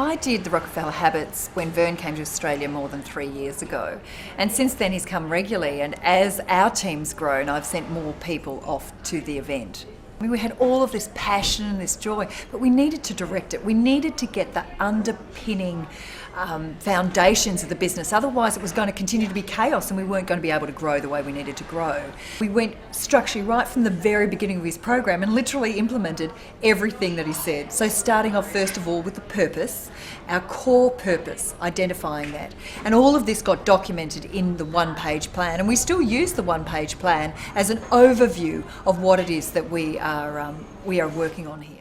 I did the Rockefeller Habits when Vern came to Australia more than 3 years ago. And since then he's come regularly, and as our team's grown, I've sent more people off to the event. I mean, we had all of this passion and this joy, but we needed to direct it. We needed to get the underpinning foundations of the business. Otherwise, it was going to continue to be chaos and we weren't going to be able to grow the way we needed to grow. We went structurally right from the very beginning of his program and literally implemented everything that he said. So starting off first of all with the purpose, our core purpose, identifying that. And all of this got documented in the one-page plan, and we still use the one-page plan as an overview of what it is that we are working on here.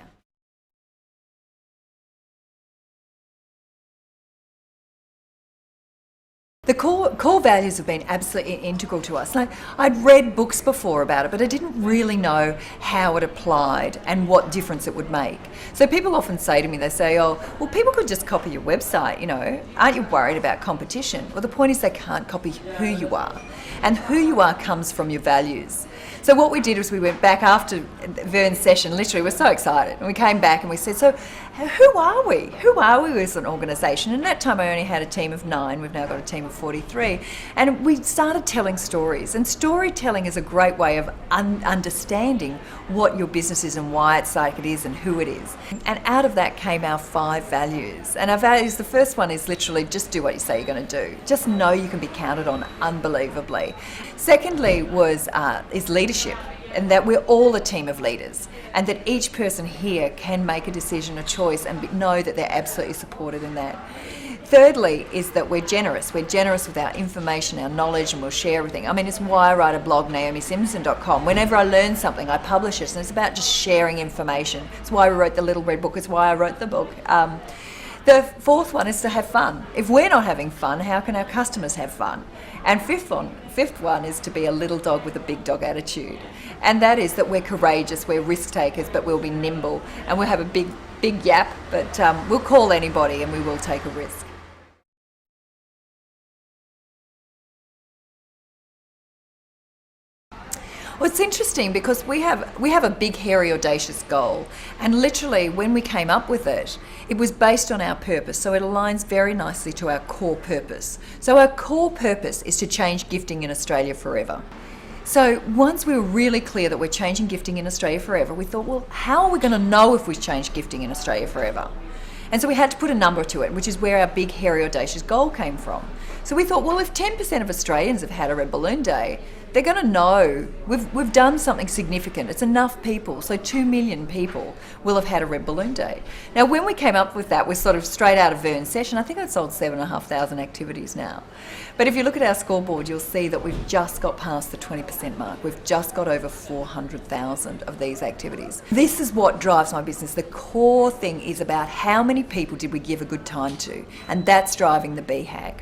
The core values have been absolutely integral to us. I'd read books before about it, but I didn't really know how it applied and what difference it would make. So people often say to me, they say, oh, well, people could just copy your website, aren't you worried about competition? Well, the point is they can't copy who you are. And who you are comes from your values. So what we did was we went back after Vern's session, literally, we're so excited, and we came back and we said, so who are we? Who are we as an organisation? And that time I only had a team of 9, we've now got a team of 43, and we started telling stories. And storytelling is a great way of understanding what your business is and why it's like it is and who it is. And out of that came our 5 values. And our values, the first one is literally just do what you say you're going to do. Just know you can be counted on unbelievably. Secondly is leadership, and that we're all a team of leaders, and that each person here can make a decision, a choice, and know that they're absolutely supported in that. Thirdly is that we're generous. We're generous with our information, our knowledge, and we'll share everything. I mean, it's why I write a blog, naomisimson.com. Whenever I learn something, I publish it, and it's about just sharing information. It's why we wrote the Little Red Book. It's why I wrote the book. The fourth one is to have fun. If we're not having fun, how can our customers have fun? And fifth one is to be a little dog with a big dog attitude. And that is that we're courageous, we're risk takers, but we'll be nimble. And we'll have a big yap, but we'll call anybody and we will take a risk. Well, it's interesting because we have a big, hairy, audacious goal, and literally when we came up with it, it was based on our purpose, so it aligns very nicely to our core purpose. So our core purpose is to change gifting in Australia forever. So once we were really clear that we're changing gifting in Australia forever, we thought, well, how are we going to know if we've changed gifting in Australia forever? And so we had to put a number to it, which is where our big, hairy, audacious goal came from. So we thought, well, if 10% of Australians have had a Red Balloon Day, they're going to know we've done something significant. It's enough people, so 2 million people will have had a Red Balloon Day. Now, when we came up with that, we're sort of straight out of Vern's session. I think I'd sold 7,500 activities now. But if you look at our scoreboard, you'll see that we've just got past the 20% mark. We've just got over 400,000 of these activities. This is what drives my business. The core thing is about how many people did we give a good time to, and that's driving the BHAG.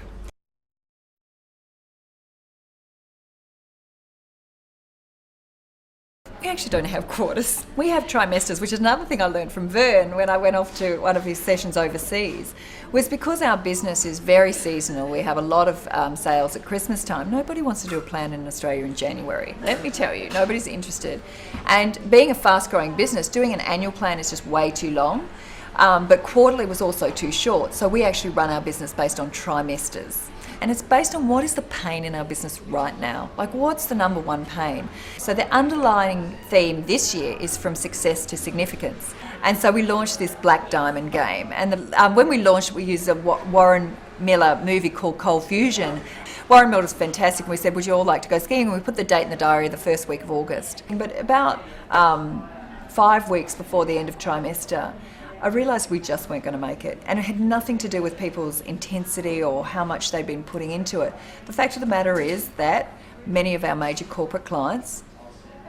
We actually don't have quarters. We have trimesters, which is another thing I learned from Vern when I went off to one of his sessions overseas, was because our business is very seasonal. We have a lot of sales at Christmas time. Nobody wants to do a plan in Australia in January. Let me tell you, nobody's interested. And being a fast-growing business, doing an annual plan is just way too long. But quarterly was also too short. So we actually run our business based on trimesters. And it's based on what is the pain in our business right now. Like, what's the number one pain? So the underlying theme this year is from success to significance. And so we launched this Black Diamond game. And when we launched, we used a Warren Miller movie called Cold Fusion. Warren Miller's fantastic. And we said, would you all like to go skiing? And we put the date in the diary the first week of August. But about 5 weeks before the end of trimester, I realised we just weren't going to make it. And it had nothing to do with people's intensity or how much they'd been putting into it. The fact of the matter is that many of our major corporate clients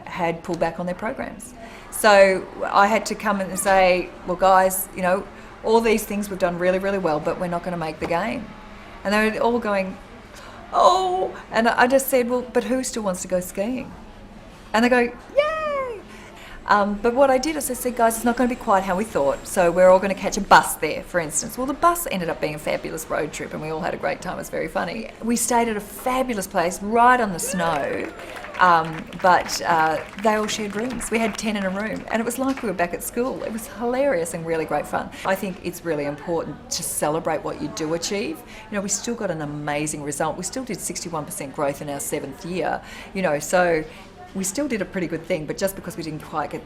had pulled back on their programs. So I had to come in and say, well, guys, all these things we've done really, really well, but we're not going to make the game. And they were all going, oh. And I just said, well, but who still wants to go skiing? And they go, yay. But what I did is I said, guys, it's not going to be quite how we thought. So we're all going to catch a bus there, for instance. Well, the bus ended up being a fabulous road trip and we all had a great time. It was very funny. We stayed at a fabulous place right on the snow, but they all shared rooms. We had 10 in a room and it was like we were back at school. It was hilarious and really great fun. I think it's really important to celebrate what you do achieve. You know, we still got an amazing result. We still did 61% growth in our 7th year, you know, so we still did a pretty good thing, but just because we didn't quite get,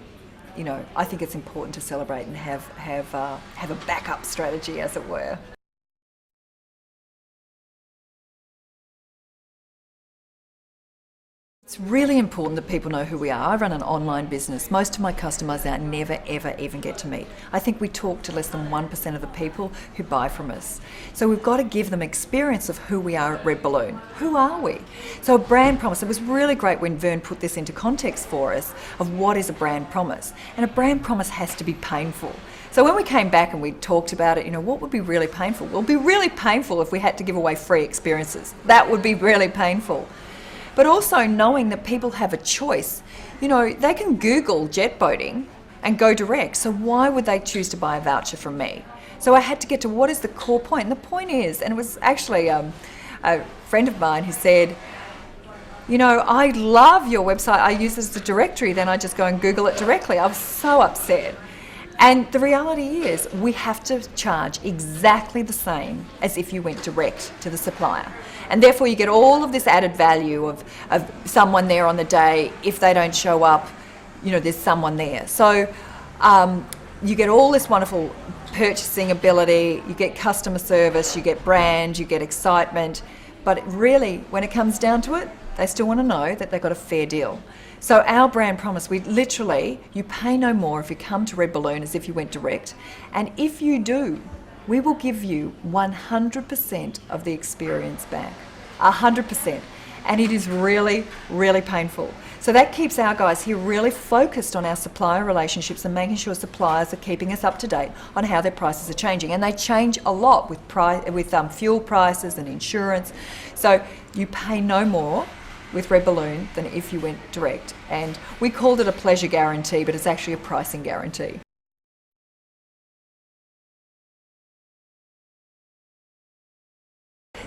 you know, I think it's important to celebrate and have a backup strategy, as it were. It's really important that people know who we are. I run an online business. Most of my customers I never, ever, even get to meet. I think we talk to less than 1% of the people who buy from us. So we've got to give them experience of who we are at Red Balloon. Who are we? So a brand promise. It was really great when Vern put this into context for us of what is a brand promise. And a brand promise has to be painful. So when we came back and we talked about it, you know, what would be really painful? Well, it would be really painful if we had to give away free experiences. That would be really painful. But also knowing that people have a choice. You know, they can Google jet boating and go direct. So why would they choose to buy a voucher from me? So I had to get to what is the core point. And the point is, and it was actually a friend of mine who said, you know, I love your website. I use it as a directory. Then I just go and Google it directly. I was so upset. And the reality is we have to charge exactly the same as if you went direct to the supplier. And therefore you get all of this added value of someone there on the day. If they don't show up, you know, there's someone there. So you get all this wonderful purchasing ability, you get customer service, you get brand, you get excitement. But really, when it comes down to it, they still want to know that they've got a fair deal. So our brand promise, we literally, you pay no more if you come to Red Balloon as if you went direct. And if you do, we will give you 100% of the experience back. 100%. And it is really, really painful. So that keeps our guys here really focused on our supplier relationships and making sure suppliers are keeping us up to date on how their prices are changing. And they change a lot with fuel prices and insurance. So you pay no more with Red Balloon than if you went direct. And we called it a pleasure guarantee, but it's actually a pricing guarantee.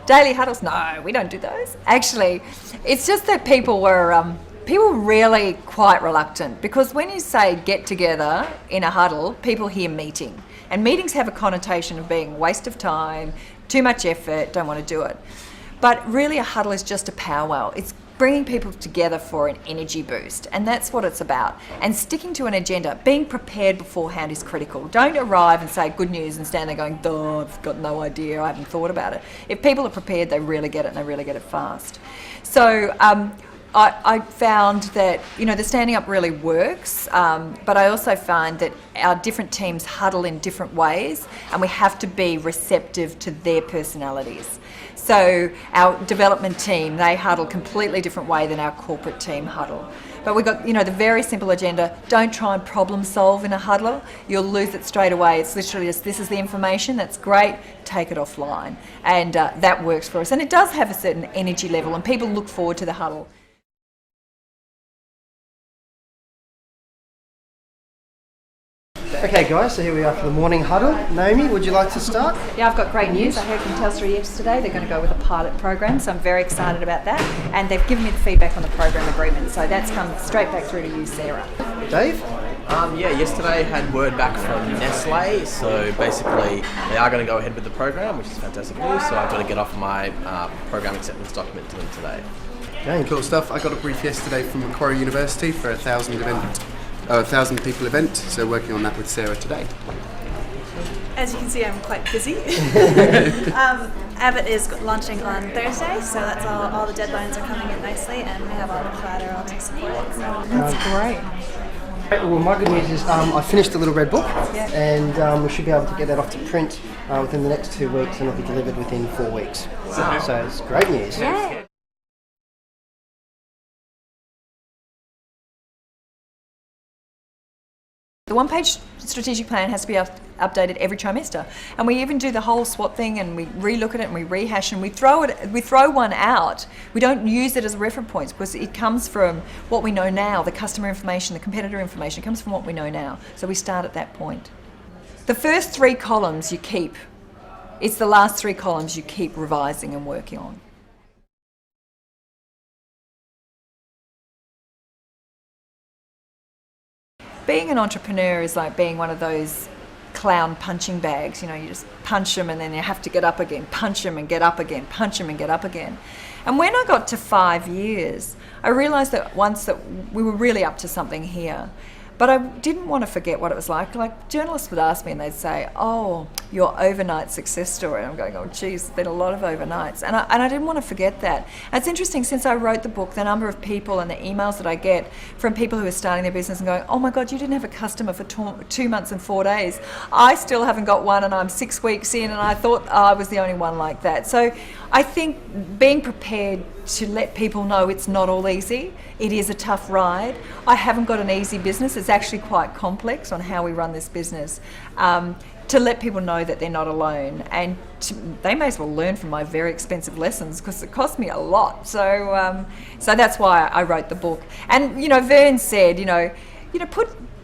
Daily huddles? No, we don't do those. Actually, it's just that people were really quite reluctant, because when you say get together in a huddle, people hear meeting. And meetings have a connotation of being a waste of time, too much effort, don't want to do it. But really a huddle is just a powwow. It's bringing people together for an energy boost, and that's what it's about. And sticking to an agenda, being prepared beforehand is critical. Don't arrive and say good news and stand there going, duh, I've got no idea, I haven't thought about it. If people are prepared, they really get it, and they really get it fast. So I found that, you know, the standing up really works, but I also find that our different teams huddle in different ways, and we have to be receptive to their personalities. So our development team, they huddle completely different way than our corporate team huddle. But we've got, you know, the very simple agenda. Don't try and problem solve in a huddle. You'll lose it straight away. It's literally just, this is the information, that's great, take it offline. And that works for us. And it does have a certain energy level, and people look forward to the huddle. Okay guys, so here we are for the morning huddle. Naomi, would you like to start? Yeah, I've got great news. I heard from Telstra yesterday they're going to go with a pilot program, so I'm very excited about that. And they've given me the feedback on the program agreement, so that's come straight back through to you, Sarah. Dave? Yeah, yesterday had word back from Nestle, so basically they are going to go ahead with the program, which is fantastic news, so I've got to get off my program acceptance document to them today. Okay. Cool stuff. I got a brief yesterday from Macquarie University for a 1,000 people event, so working on that with Sarah today. As you can see, I'm quite busy. Abbott is launching on Thursday, so that's all the deadlines are coming in nicely, and we have all the collateral to support it. So. That's great. Well, my good news is I finished the Little Red Book, and we should be able to get that off to print within the next 2 weeks, and it'll be delivered within 4 weeks. So it's great news. Yeah. The one-page strategic plan has to be updated every trimester, and we even do the whole SWOT thing, and we relook at it and we rehash, and we throw one out. We don't use it as a reference point because it comes from what we know now, the customer information, the competitor information. It comes from what we know now, so we start at that point. The first 3 columns you keep. It's the last 3 columns you keep revising and working on. Being an entrepreneur is like being one of those clown punching bags. You know, you just punch them and then you have to get up again, punch them and get up again, punch them and get up again. And when I got to 5 years, I realised that once that we were really up to something here. But I didn't want to forget what it was like. Like, journalists would ask me and they'd say, oh, your overnight success story. And I'm going, oh, geez, there's been a lot of overnights. And I didn't want to forget that. And it's interesting, since I wrote the book, the number of people and the emails that I get from people who are starting their business and going, oh my God, you didn't have a customer for 2 months and 4 days. I still haven't got one, and I'm 6 weeks in, and I thought I was the only one like that. So I think being prepared to let people know it's not all easy. It is a tough ride. I haven't got an easy business. It's actually quite complex on how we run this business. To let people know that they're not alone, and they may as well learn from my very expensive lessons, because it cost me a lot. So that's why I wrote the book. And Vern said,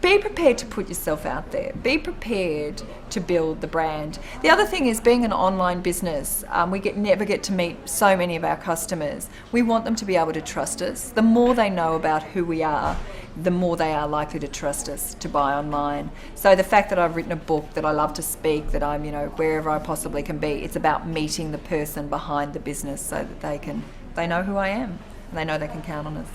be prepared to put yourself out there. Be prepared to build the brand. The other thing is, being an online business, we never get to meet so many of our customers. We want them to be able to trust us. The more they know about who we are, the more they are likely to trust us to buy online. So the fact that I've written a book, that I love to speak, that I'm wherever I possibly can be, it's about meeting the person behind the business so that they know who I am and they know they can count on us.